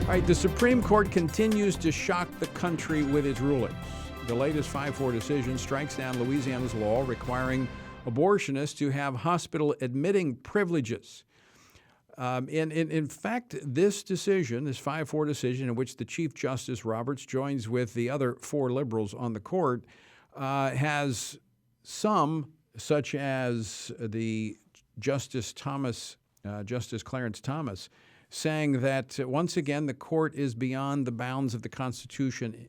All right, the Supreme Court continues to shock the country with its rulings. The latest 5-4 decision strikes down Louisiana's law requiring abortionists to have hospital admitting privileges. In fact, this decision, this 5-4 decision in which the Chief Justice Roberts joins with the other 4 liberals on the court, has some, such as the Justice Clarence Thomas, saying that once again the court is beyond the bounds of the Constitution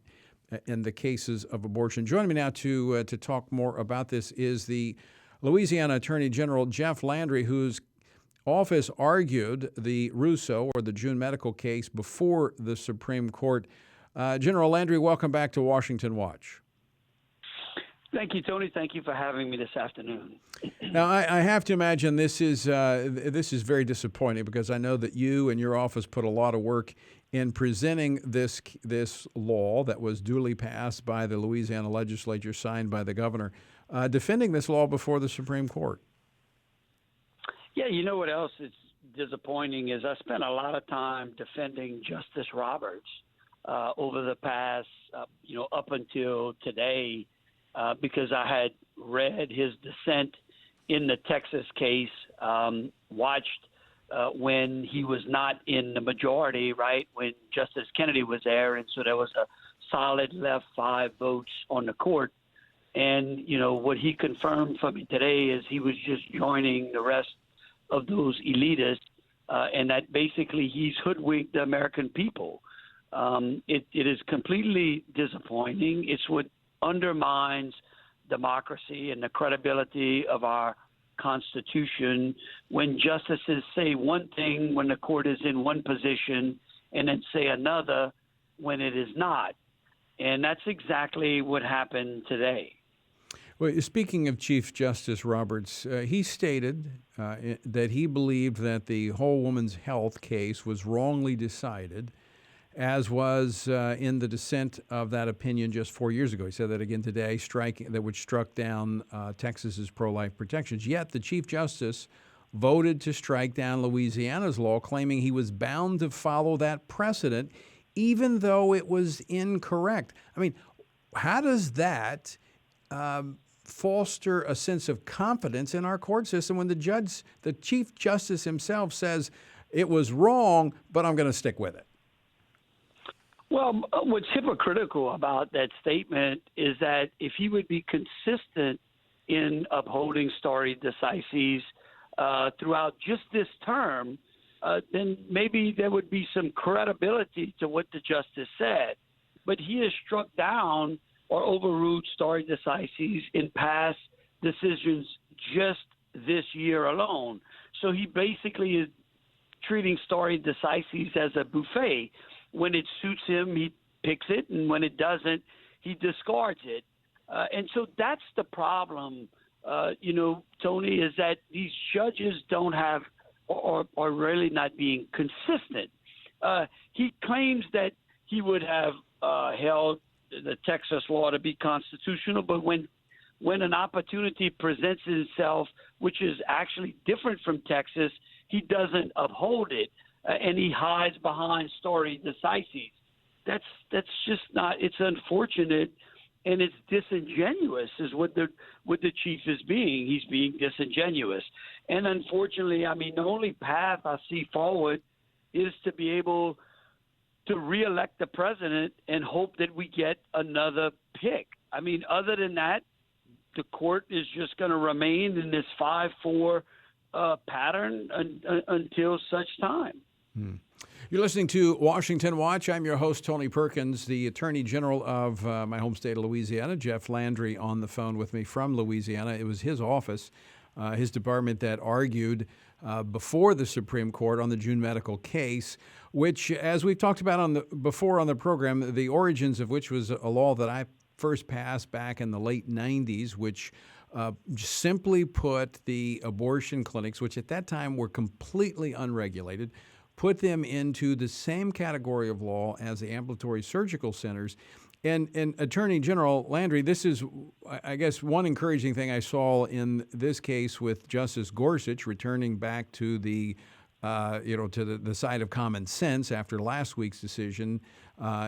in the cases of abortion. Joining me now to talk more about this is the Louisiana Attorney General, Jeff Landry, whose office argued the Russo or the June medical case before the Supreme Court. General Landry, welcome back to Washington Watch. Thank you, Tony. Thank you for having me this afternoon. Now, I have to imagine this is very disappointing because I know that you and your office put a lot of work in presenting this law that was duly passed by the Louisiana legislature, signed by the governor, defending this law before the Supreme Court. Yeah, you know what else is disappointing is I spent a lot of time defending Justice Roberts over the past, up until today. Because I had read his dissent in the Texas case, watched when he was not in the majority, right, when Justice Kennedy was there. And so there was a solid left 5 votes on the court. And, what he confirmed for me today is he was just joining the rest of those elitists and that basically he's hoodwinked the American people. It is completely disappointing. It's what undermines democracy and the credibility of our Constitution when justices say one thing when the court is in one position and then say another when it is not. And that's exactly what happened today. Well, speaking of Chief Justice Roberts, he stated that he believed that the whole woman's health case was wrongly decided, as was in the dissent of that opinion just 4 years ago. He said that again today, which struck down Texas's pro-life protections. Yet the Chief Justice voted to strike down Louisiana's law, claiming he was bound to follow that precedent, even though it was incorrect. I mean, how does that foster a sense of confidence in our court system when the Chief Justice himself says it was wrong, but I'm going to stick with it? Well, what's hypocritical about that statement is that if he would be consistent in upholding stare decisis throughout just this term, then maybe there would be some credibility to what the justice said. But he has struck down or overruled stare decisis in past decisions just this year alone. So he basically is treating stare decisis as a buffet. When it suits him, he picks it, and when it doesn't, he discards it. And so that's the problem, Tony, is that these judges don't have or are really not being consistent. He claims that he would have held the Texas law to be constitutional, but when an opportunity presents itself, which is actually different from Texas, he doesn't uphold it. And he hides behind stare decisis. That's just not. It's unfortunate, and it's disingenuous. Is what the chief is being. He's being disingenuous, and unfortunately, I mean, the only path I see forward is to be able to reelect the president and hope that we get another pick. I mean, other than that, the court is just going to remain in this 5-4 pattern until such time. You're listening to Washington Watch. I'm your host, Tony Perkins. The Attorney General of my home state of Louisiana, Jeff Landry, on the phone with me from Louisiana. It was his office, his department, that argued before the Supreme Court on the June medical case, which, as we've talked about before on the program, the origins of which was a law that I first passed back in the late 90s, which simply put the abortion clinics, which at that time were completely unregulated, put them into the same category of law as the ambulatory surgical centers. And Attorney General Landry, this is, I guess, one encouraging thing I saw in this case with Justice Gorsuch returning back to the to the side of common sense after last week's decision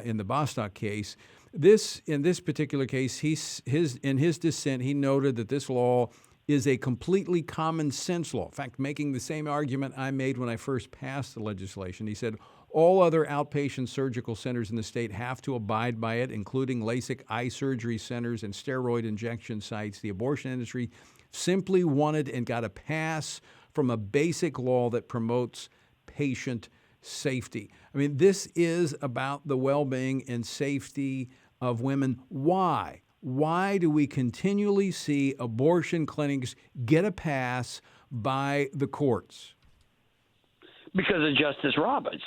in the Bostock case. In this particular case, in his dissent, he noted that this law is a completely common sense law. In fact, making the same argument I made when I first passed the legislation. He said, all other outpatient surgical centers in the state have to abide by it, including LASIK eye surgery centers and steroid injection sites. The abortion industry simply wanted and got a pass from a basic law that promotes patient safety. I mean, this is about the well-being and safety of women. Why? Why do we continually see abortion clinics get a pass by the courts? Because of Justice Roberts.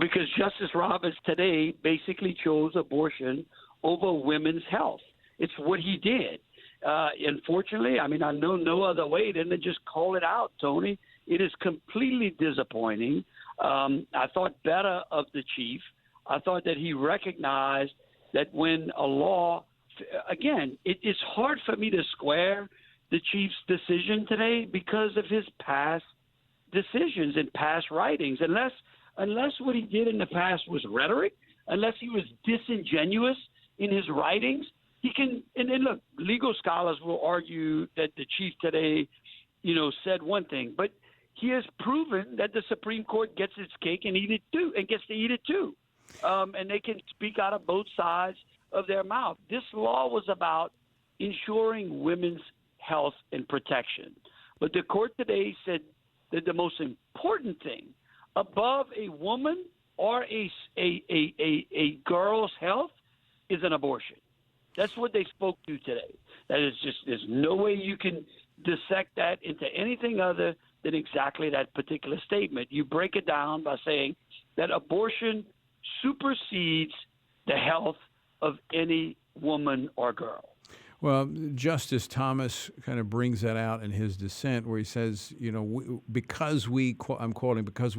Because Justice Roberts today basically chose abortion over women's health. It's what he did. Unfortunately, I know no other way than to just call it out, Tony. It is completely disappointing. I thought better of the chief. I thought that he recognized that when a law, again, it's hard for me to square the chief's decision today because of his past decisions and past writings. Unless what he did in the past was rhetoric, unless he was disingenuous in his writings, he can. And look, legal scholars will argue that the chief today, said one thing, but he has proven that the Supreme Court gets its cake and eat it too, and gets to eat it too, and they can speak out of both sides of their mouth. This law was about ensuring women's health and protection, but the court today said that the most important thing above a woman or a girl's health is an abortion. That's what they spoke to today. That is just, there's no way you can dissect that into anything other than exactly that particular statement. You break it down by saying that abortion supersedes the health of any woman or girl. Well, Justice Thomas kind of brings that out in his dissent where he says, because we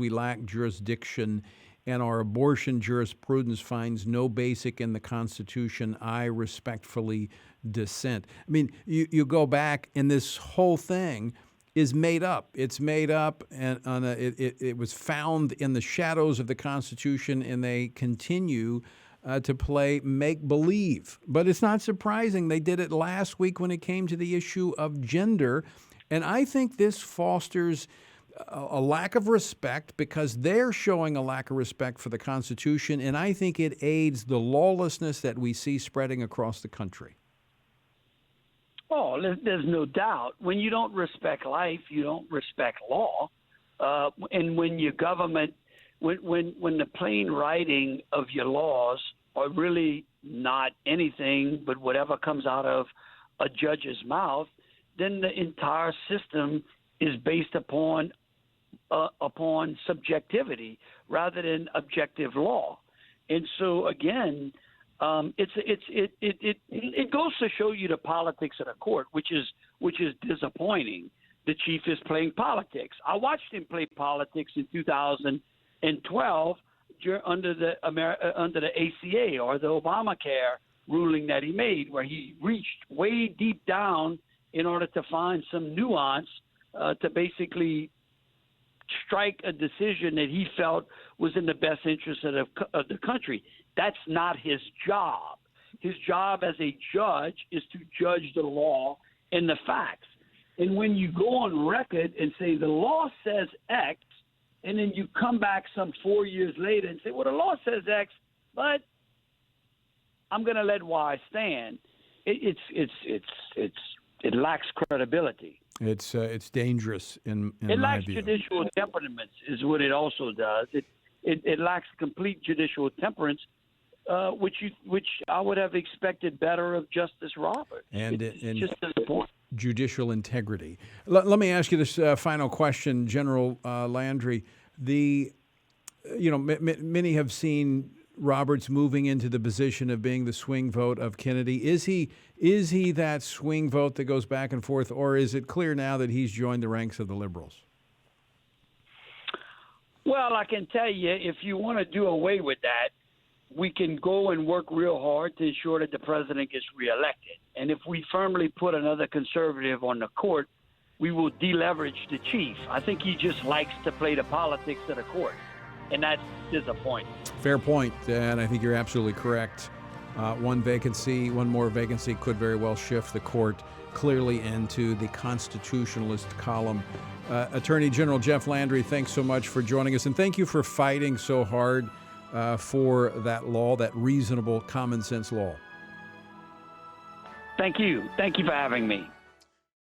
lack jurisdiction and our abortion jurisprudence finds no basis in the Constitution, I respectfully dissent. I mean, you go back and this whole thing is made up. It's made up, and it was found in the shadows of the Constitution, and they continue to play make-believe. But it's not surprising. They did it last week when it came to the issue of gender. And I think this fosters a lack of respect because they're showing a lack of respect for the Constitution, and I think it aids the lawlessness that we see spreading across the country. Oh, there's no doubt. When you don't respect life, you don't respect law. And when your government when the plain writing of your laws are really not anything but whatever comes out of a judge's mouth, then the entire system is based upon subjectivity rather than objective law. And so again, it goes to show you the politics of the court, which is disappointing. The chief is playing politics. I watched him play politics in 2012 under the ACA or the Obamacare ruling that he made, where he reached way deep down in order to find some nuance to basically strike a decision that he felt was in the best interest of the country. That's not his job. His job as a judge is to judge the law and the facts. And when you go on record and say the law says X, and then you come back some 4 years later and say, well, the law says X, but I'm going to let Y stand. It lacks credibility. It's dangerous in my view. It lacks judicial temperament is what it also does. It lacks complete judicial temperance, which I would have expected better of Justice Roberts. And just disappointing. Judicial integrity. Let me ask you this final question, General Landry. Many have seen Roberts moving into the position of being the swing vote of Kennedy. Is he that swing vote that goes back and forth, or is it clear now that he's joined the ranks of the liberals? Well, I can tell you, if you want to do away with that, we can go and work real hard to ensure that the president gets reelected. And if we firmly put another conservative on the court, we will deleverage the chief. I think he just likes to play the politics of the court, and that's disappointing. Fair point, and I think you're absolutely correct. One more vacancy could very well shift the court clearly into the constitutionalist column. Attorney General Jeff Landry, thanks so much for joining us, and thank you for fighting so hard for that law, that reasonable, common sense law. Thank you. Thank you for having me.